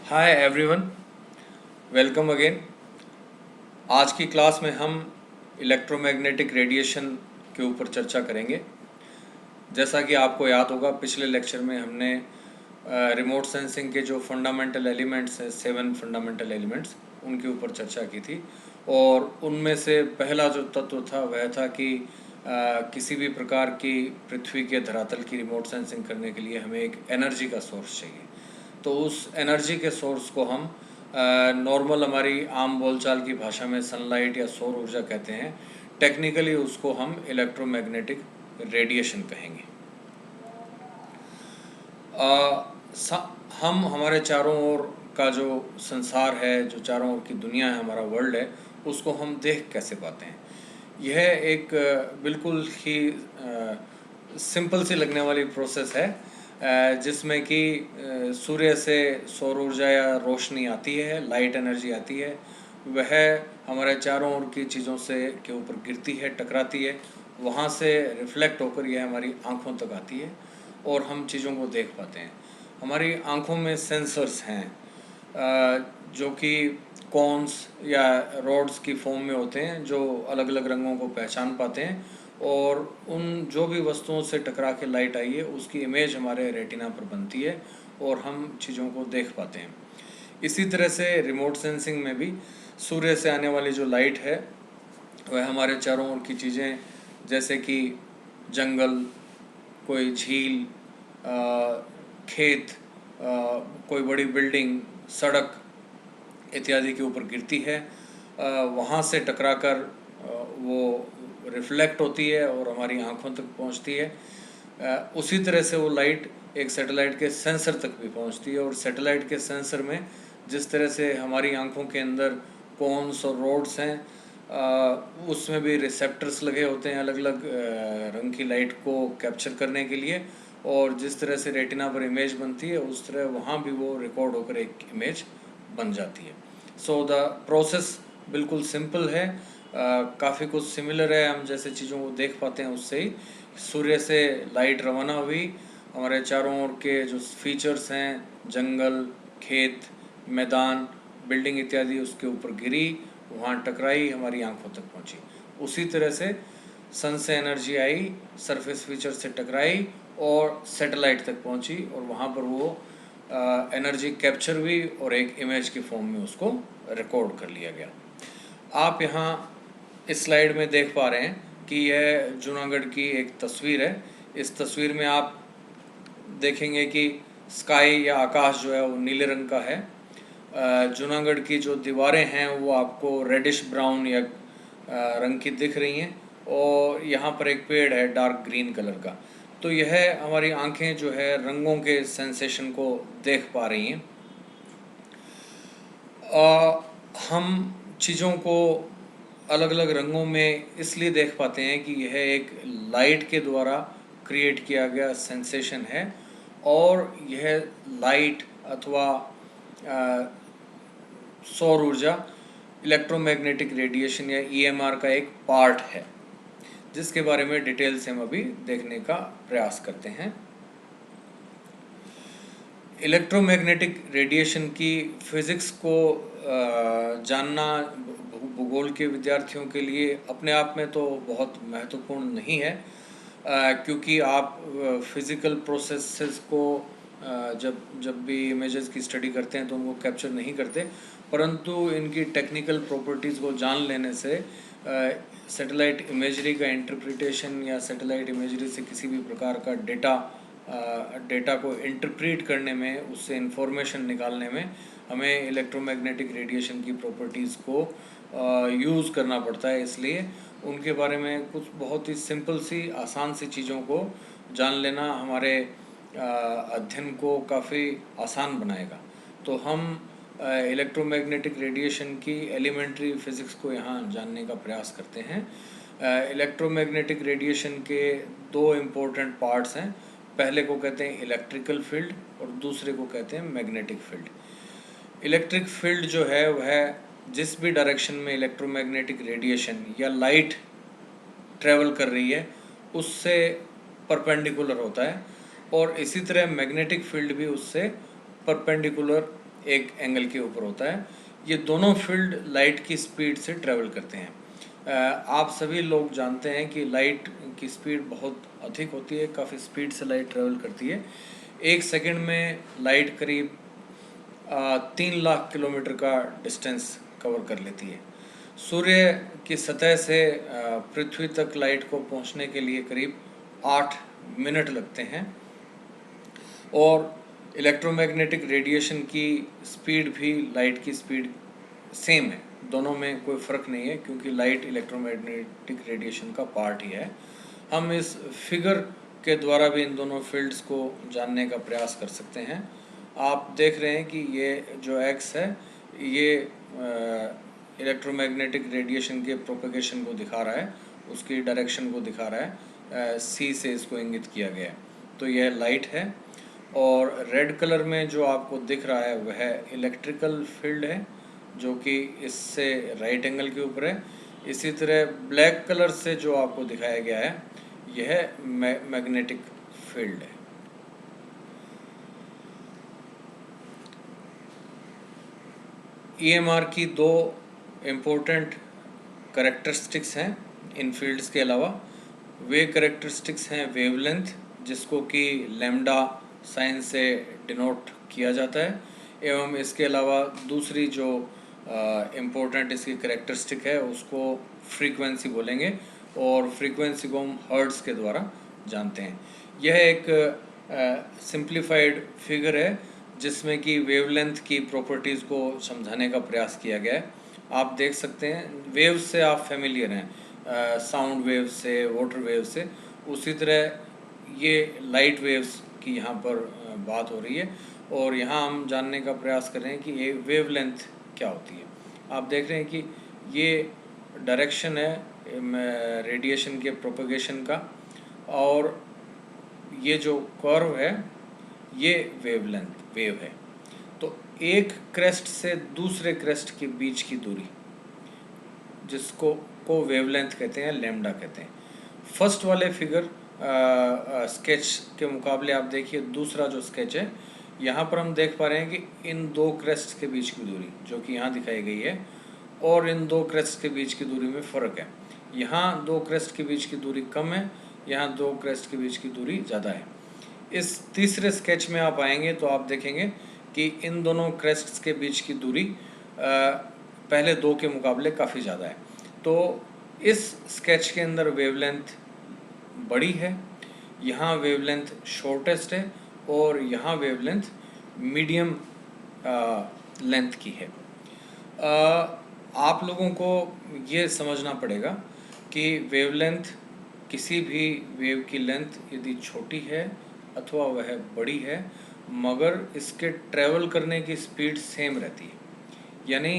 Hi everyone, welcome again. आज की class में हम इलेक्ट्रोमैग्नेटिक रेडिएशन के ऊपर चर्चा करेंगे। जैसा कि आपको याद होगा, पिछले लेक्चर में हमने रिमोट सेंसिंग के जो फंडामेंटल एलिमेंट्स हैं, 7 फंडामेंटल एलिमेंट्स, उनके ऊपर चर्चा की थी। और उनमें से पहला जो तत्व था वह था कि किसी भी प्रकार की पृथ्वी के धरातल की रिमोट सेंसिंग करने के लिए हमें एक एनर्जी का सोर्स चाहिए। तो उस एनर्जी के सोर्स को हम नॉर्मल हमारी आम बोलचाल की भाषा में सनलाइट या सौर ऊर्जा कहते हैं। टेक्निकली उसको हम इलेक्ट्रोमैग्नेटिक रेडिएशन कहेंगे। हम हमारे चारों ओर का जो संसार है, जो चारों ओर की दुनिया है, हमारा वर्ल्ड है, उसको हम देख कैसे पाते हैं। यह एक बिल्कुल ही सिंपल सी लगने वाली प्रोसेस है, जिसमें कि सूर्य से सौर ऊर्जा या रोशनी आती है, लाइट एनर्जी आती है। वह हमारे चारों ओर की चीज़ों से के ऊपर गिरती है, टकराती है, वहाँ से रिफ्लेक्ट होकर यह हमारी आँखों तक आती है और हम चीज़ों को देख पाते हैं। हमारी आँखों में सेंसर्स हैं जो कि कॉन्स या रॉड्स की फॉर्म में होते हैं, जो अलग अलग रंगों को पहचान पाते हैं और उन जो भी वस्तुओं से टकरा के लाइट आई है उसकी इमेज हमारे रेटिना पर बनती है और हम चीज़ों को देख पाते हैं। इसी तरह से रिमोट सेंसिंग में भी सूर्य से आने वाली जो लाइट है वह हमारे चारों ओर की चीज़ें, जैसे कि जंगल, कोई झील, खेत, कोई बड़ी बिल्डिंग, सड़क इत्यादि के ऊपर गिरती है। वहाँ से टकराकर वो रिफ्लेक्ट होती है और हमारी आँखों तक पहुँचती है। उसी तरह से वो लाइट एक सैटेलाइट के सेंसर तक भी पहुँचती है और सैटेलाइट के सेंसर में जिस तरह से हमारी आँखों के अंदर कॉन्स और रोड्स हैं, उसमें भी रिसेप्टर्स लगे होते हैं अलग अलग रंग की लाइट को कैप्चर करने के लिए। और जिस तरह से रेटिना पर इमेज बनती है उस तरह वहाँ भी वो रिकॉर्ड होकर एक इमेज बन जाती है। सो द प्रोसेस बिल्कुल सिंपल है, काफ़ी कुछ सिमिलर है। हम जैसे चीज़ों को देख पाते हैं उससे ही सूर्य से लाइट रवाना हुई, हमारे चारों ओर के जो फीचर्स हैं, जंगल, खेत, मैदान, बिल्डिंग इत्यादि, उसके ऊपर गिरी, वहाँ टकराई, हमारी आंखों तक पहुँची। उसी तरह से सन से एनर्जी आई, सरफेस फीचर से टकराई और सैटेलाइट तक पहुँची और वहाँ पर वो एनर्जी कैप्चर हुई और एक इमेज की फॉर्म में उसको रिकॉर्ड कर लिया गया। आप यहाँ इस स्लाइड में देख पा रहे हैं कि यह जूनागढ़ की एक तस्वीर है। इस तस्वीर में आप देखेंगे कि स्काई या आकाश जो है वो नीले रंग का है। जूनागढ़ की जो दीवारें हैं वो आपको रेडिश ब्राउन या रंग की दिख रही हैं और यहाँ पर एक पेड़ है डार्क ग्रीन कलर का। तो यह हमारी आंखें जो है रंगों के सेंसेशन को देख पा रही हैं। हम चीज़ों को अलग अलग रंगों में इसलिए देख पाते हैं कि यह एक लाइट के द्वारा क्रिएट किया गया सेंसेशन है और यह लाइट अथवा सौर ऊर्जा इलेक्ट्रोमैग्नेटिक रेडिएशन या ईएमआर का एक पार्ट है, जिसके बारे में डिटेल से हम अभी देखने का प्रयास करते हैं। इलेक्ट्रोमैग्नेटिक रेडिएशन की फिज़िक्स को जानना भूगोल के विद्यार्थियों के लिए अपने आप में तो बहुत महत्वपूर्ण नहीं है, क्योंकि आप फिज़िकल प्रोसेसेस को जब जब भी इमेजेस की स्टडी करते हैं तो उनको कैप्चर नहीं करते, परंतु इनकी टेक्निकल प्रॉपर्टीज़ को जान लेने से सैटेलाइट इमेजरी का इंटरप्रिटेशन या सैटेलाइट इमेजरी से किसी भी प्रकार का डेटा को इंटरप्रेट करने में, उससे इंफॉर्मेशन निकालने में हमें इलेक्ट्रोमैग्नेटिक रेडिएशन की प्रॉपर्टीज़ को यूज़ करना पड़ता है। इसलिए उनके बारे में कुछ बहुत ही सिंपल सी, आसान सी चीज़ों को जान लेना हमारे अध्ययन को काफ़ी आसान बनाएगा। तो हम इलेक्ट्रोमैग्नेटिक रेडिएशन की एलिमेंट्री फिज़िक्स को यहाँ जानने का प्रयास करते हैं। इलेक्ट्रोमैग्नेटिक रेडिएशन के दो इम्पोर्टेंट पार्ट्स हैं। पहले को कहते हैं इलेक्ट्रिकल फील्ड और दूसरे को कहते हैं मैग्नेटिक फील्ड। इलेक्ट्रिक फील्ड जो है वह जिस भी डायरेक्शन में इलेक्ट्रोमैग्नेटिक रेडिएशन या लाइट ट्रेवल कर रही है उससे परपेंडिकुलर होता है और इसी तरह मैग्नेटिक फील्ड भी उससे परपेंडिकुलर एक एंगल के ऊपर होता है। ये दोनों फील्ड लाइट की स्पीड से ट्रेवल करते हैं। आप सभी लोग जानते हैं कि लाइट की स्पीड बहुत अधिक होती है, काफ़ी स्पीड से लाइट ट्रेवल करती है। 1 सेकंड में लाइट करीब 3 लाख किलोमीटर का डिस्टेंस कवर कर लेती है। सूर्य की सतह से पृथ्वी तक लाइट को पहुंचने के लिए करीब 8 मिनट लगते हैं। और इलेक्ट्रोमैग्नेटिक रेडिएशन की स्पीड भी लाइट की स्पीड सेम है, दोनों में कोई फ़र्क नहीं है, क्योंकि लाइट इलेक्ट्रोमैग्नेटिक रेडिएशन का पार्ट ही है। हम इस फिगर के द्वारा भी इन दोनों फील्ड्स को जानने का प्रयास कर सकते हैं। आप देख रहे हैं कि ये जो एक्स है ये इलेक्ट्रोमैग्नेटिक रेडिएशन के प्रोपेगेशन को दिखा रहा है, उसकी डायरेक्शन को दिखा रहा है। सी से इसको इंगित किया गया है, तो यह लाइट है। और रेड कलर में जो आपको दिख रहा है वह इलेक्ट्रिकल फील्ड है, जो कि इससे राइट एंगल के ऊपर है। इसी तरह ब्लैक कलर से जो आपको दिखाया गया है यह मैग्नेटिक फील्ड है। EMR की दो इम्पोर्टेंट करेक्टरिस्टिक्स हैं इन फील्ड्स के अलावा। वे करेक्टरिस्टिक्स हैं वेवलेंथ, जिसको कि लैम्डा साइन से डिनोट किया जाता है, एवं इसके अलावा दूसरी जो इम्पोर्टेंट इसकी करेक्टरिस्टिक है उसको फ्रीक्वेंसी बोलेंगे, और फ्रीक्वेंसी को हम हर्ट्ज़ के द्वारा जानते हैं। यह एक सिंप्लीफाइड फिगर है जिसमें कि वेवलेंथ की प्रॉपर्टीज़ को समझाने का प्रयास किया गया है। आप देख सकते हैं वेव्स से आप फेमिलियर हैं, साउंड वेव से, वाटर वेव से। उसी तरह ये लाइट वेव्स की यहाँ पर बात हो रही है, और यहाँ हम जानने का प्रयास कर रहे हैं कि ये वेवलेंथ क्या होती है। आप देख रहे हैं कि ये डायरेक्शन है रेडिएशन के प्रोपेगेशन का, और ये जो कर्व है ये वेव है। तो एक क्रेस्ट से दूसरे क्रेस्ट के बीच की दूरी, जिसको वेवलेंथ कहते हैं, लैम्डा कहते हैं। फर्स्ट वाले फिगर स्केच के मुकाबले आप देखिए दूसरा जो स्केच है, यहाँ पर हम देख पा रहे हैं कि इन दो क्रेस्ट के बीच की दूरी जो कि यहाँ दिखाई गई है, और इन दो क्रेस्ट के बीच की दूरी में फ़र्क है। यहाँ दो क्रेस्ट के बीच की दूरी कम है, यहाँ दो क्रेस्ट के बीच की दूरी ज़्यादा है। इस तीसरे स्केच में आप आएंगे तो आप देखेंगे कि इन दोनों क्रेस्ट्स के बीच की दूरी पहले दो के मुकाबले काफ़ी ज़्यादा है। तो इस स्केच के अंदर वेवलेंथ बड़ी है, यहाँ वेवलेंथ शॉर्टेस्ट है, और यहाँ वेवलेंथ मीडियम लेंथ की है। आप लोगों को ये समझना पड़ेगा कि वेवलेंथ, किसी भी वेव की लेंथ यदि छोटी है अथवा वह बड़ी है, मगर इसके ट्रैवल करने की स्पीड सेम रहती है। यानी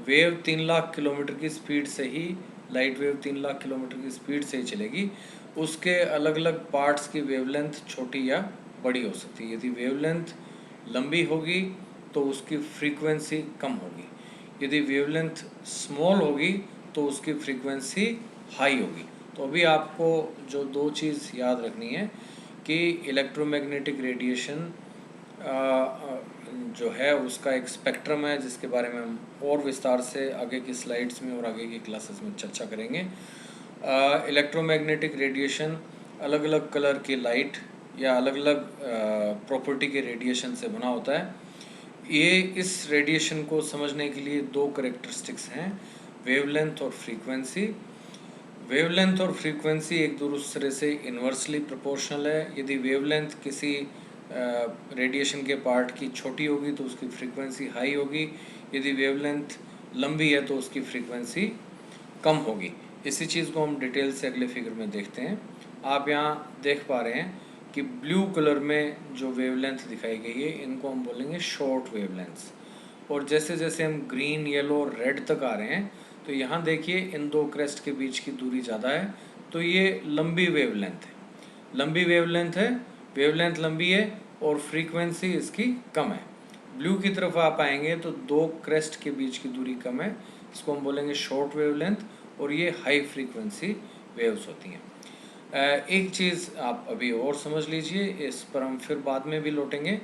वेव 3 लाख किलोमीटर की स्पीड से ही, लाइट वेव 3 लाख किलोमीटर की स्पीड से ही चलेगी। उसके अलग अलग पार्ट्स की वेवलेंथ छोटी या बड़ी हो सकती है। यदि वेवलेंथ लंबी होगी तो उसकी फ्रीक्वेंसी कम होगी, यदि वेवलेंथ स्मॉल होगी तो उसकी फ्रीक्वेंसी हाई होगी। तो अभी आपको जो दो चीज़ याद रखनी है कि इलेक्ट्रोमैग्नेटिक रेडिएशन जो है उसका एक स्पेक्ट्रम है, जिसके बारे में हम और विस्तार से आगे की स्लाइड्स में और आगे की क्लासेस में चर्चा करेंगे। इलेक्ट्रोमैग्नेटिक रेडिएशन अलग अलग कलर की लाइट या अलग अलग प्रॉपर्टी के रेडिएशन से बना होता है। ये इस रेडिएशन को समझने के लिए दो करेक्टरिस्टिक्स हैं, वेवलेंथ और फ्रीक्वेंसी। वेवलेंथ और फ्रीक्वेंसी एक दूसरे से इन्वर्सली प्रोपोर्शनल है। यदि वेवलेंथ किसी रेडिएशन के पार्ट की छोटी होगी तो उसकी फ्रीक्वेंसी हाई होगी, यदि वेवलेंथ लंबी है तो उसकी फ्रीक्वेंसी कम होगी। इसी चीज़ को हम डिटेल से अगले फिगर में देखते हैं। आप यहाँ देख पा रहे हैं कि ब्लू कलर में जो वेवलेंथ दिखाई गई है इनको हम बोलेंगे शॉर्ट वेवलेंथ्स, और जैसे जैसे हम ग्रीन, येलो और रेड तक आ रहे हैं तो यहाँ देखिए इन दो क्रेस्ट के बीच की दूरी ज़्यादा है, तो ये लंबी वेवलेंथ है। लंबी वेवलेंथ है, वेवलेंथ लंबी है और फ्रीक्वेंसी इसकी कम है। ब्लू की तरफ आप आएंगे तो दो क्रेस्ट के बीच की दूरी कम है, इसको हम बोलेंगे शॉर्ट वेवलेंथ, और ये हाई फ्रीक्वेंसी वेव्स होती हैं। एक चीज़ आप अभी और समझ लीजिए, इस पर हम फिर बाद में भी लौटेंगे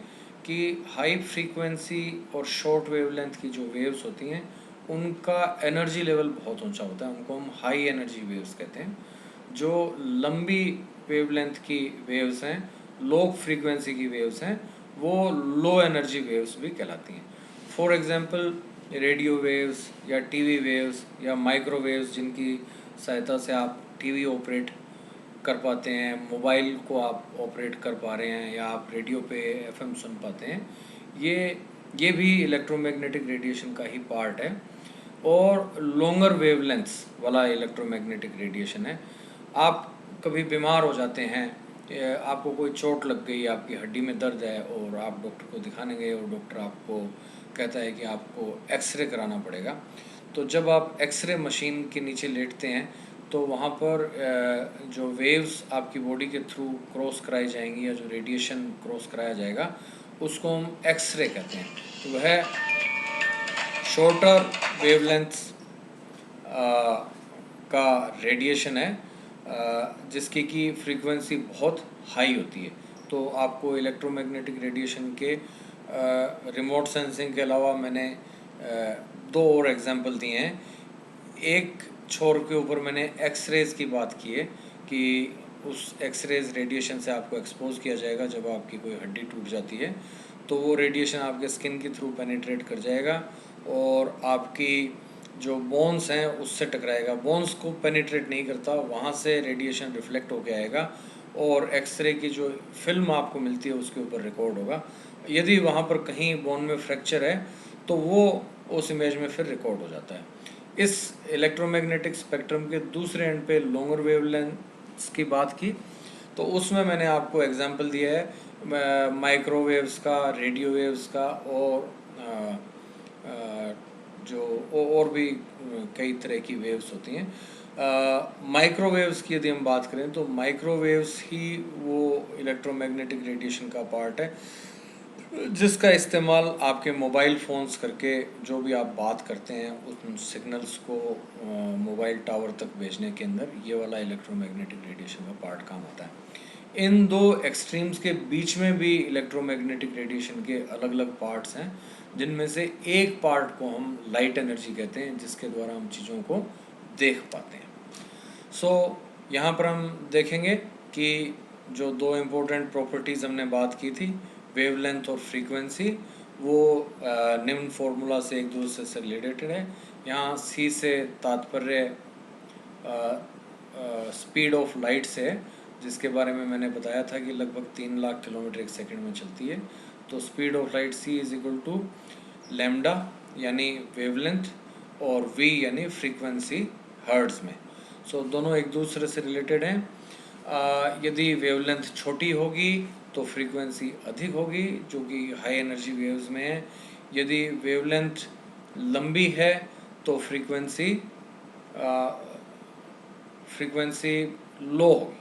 कि हाई फ्रीक्वेंसी और शॉर्ट वेवलेंथ की जो वेव्स होती हैं उनका एनर्जी लेवल बहुत ऊंचा होता है, उनको हम हाई एनर्जी वेव्स कहते हैं। जो लंबी वेवलेंथ की वेव्स हैं, लो फ्रीक्वेंसी की वेव्स हैं, वो लो एनर्जी वेव्स भी कहलाती हैं। फॉर एग्जांपल रेडियो वेव्स या टीवी वेव्स या माइक्रोवेव्स, जिनकी सहायता से आप टीवी ऑपरेट कर पाते हैं, मोबाइल को आप ऑपरेट कर पा रहे हैं, या आप रेडियो पे एफएम सुन पाते हैं, ये भी इलेक्ट्रोमैग्नेटिक रेडिएशन का ही पार्ट है। और लॉन्गर वेवलेंथ्स वाला इलेक्ट्रोमैग्नेटिक रेडिएशन है। आप कभी बीमार हो जाते हैं, आपको कोई चोट लग गई, आपकी हड्डी में दर्द है और आप डॉक्टर को दिखाने गए और डॉक्टर आपको कहता है कि आपको एक्सरे कराना पड़ेगा। तो जब आप एक्सरे मशीन के नीचे लेटते हैं तो वहाँ पर जो वेव्स आपकी बॉडी के थ्रू क्रॉस कराई जाएंगी, या जो रेडिएशन क्रॉस कराया जाएगा, उसको हम एक्सरे कहते हैं। तो वह शॉर्टर वेवलेंथ्स का रेडिएशन है, जिसकी की फ्रीक्वेंसी बहुत हाई होती है। तो आपको इलेक्ट्रोमैग्नेटिक रेडिएशन के रिमोट सेंसिंग के अलावा मैंने दो और एग्जांपल दिए हैं। एक छोर के ऊपर मैंने एक्सरेज की बात की है कि उस एक्सरेज रेडिएशन से आपको एक्सपोज किया जाएगा जब आपकी कोई हड्डी टूट जाती है, तो वो रेडिएशन आपके स्किन के थ्रू पेनिट्रेट कर जाएगा और आपकी जो बोन्स हैं उससे टकराएगा। बोन्स को पेनिट्रेट नहीं करता, वहाँ से रेडिएशन रिफ्लेक्ट होकर आएगा और एक्सरे की जो फिल्म आपको मिलती है उसके ऊपर रिकॉर्ड होगा। यदि वहाँ पर कहीं बोन में फ्रैक्चर है तो वो उस इमेज में फिर रिकॉर्ड हो जाता है। इस इलेक्ट्रोमैग्नेटिक स्पेक्ट्रम के दूसरे एंड पे लॉन्गर वेवलेंथ्स की बात की, तो उसमें मैंने आपको एग्जांपल दिया है माइक्रोवेव्स का, रेडियो वेव्स का, और जो और भी कई तरह की वेव्स होती हैं। माइक्रोवेव्स की यदि हम बात करें तो माइक्रोवेव्स ही वो इलेक्ट्रोमैग्नेटिक रेडिएशन का पार्ट है जिसका इस्तेमाल आपके मोबाइल फ़ोन्स करके जो भी आप बात करते हैं उन सिग्नल्स को मोबाइल टावर तक भेजने के अंदर ये वाला इलेक्ट्रोमैग्नेटिक रेडिएशन का पार्ट काम आता है। इन दो एक्सट्रीम्स के बीच में भी इलेक्ट्रोमैग्नेटिक रेडिएशन के अलग अलग पार्ट्स हैं, जिनमें से एक पार्ट को हम लाइट एनर्जी कहते हैं, जिसके द्वारा हम चीज़ों को देख पाते हैं। सो यहाँ पर हम देखेंगे कि जो दो इम्पोर्टेंट प्रॉपर्टीज़ हमने बात की थी, वेवलेंथ और फ्रीक्वेंसी, वो निम्न फॉर्मूला से एक दूसरे से रिलेटेड है। यहाँ सी से तात्पर्य स्पीड ऑफ लाइट से है, जिसके बारे में मैंने बताया था कि लगभग 3 लाख किलोमीटर एक सेकंड में चलती है। तो speed of light C is equal to lambda यानी वेवलेंथ और वी यानी फ्रीक्वेंसी हर्ट्ज़ में। सो दोनों एक दूसरे से रिलेटेड हैं। यदि वेवलेंथ छोटी होगी तो फ्रीक्वेंसी अधिक होगी, जो कि हाई एनर्जी वेव्स में है। यदि वेवलेंथ लंबी है तो फ्रीक्वेंसी लो होगी।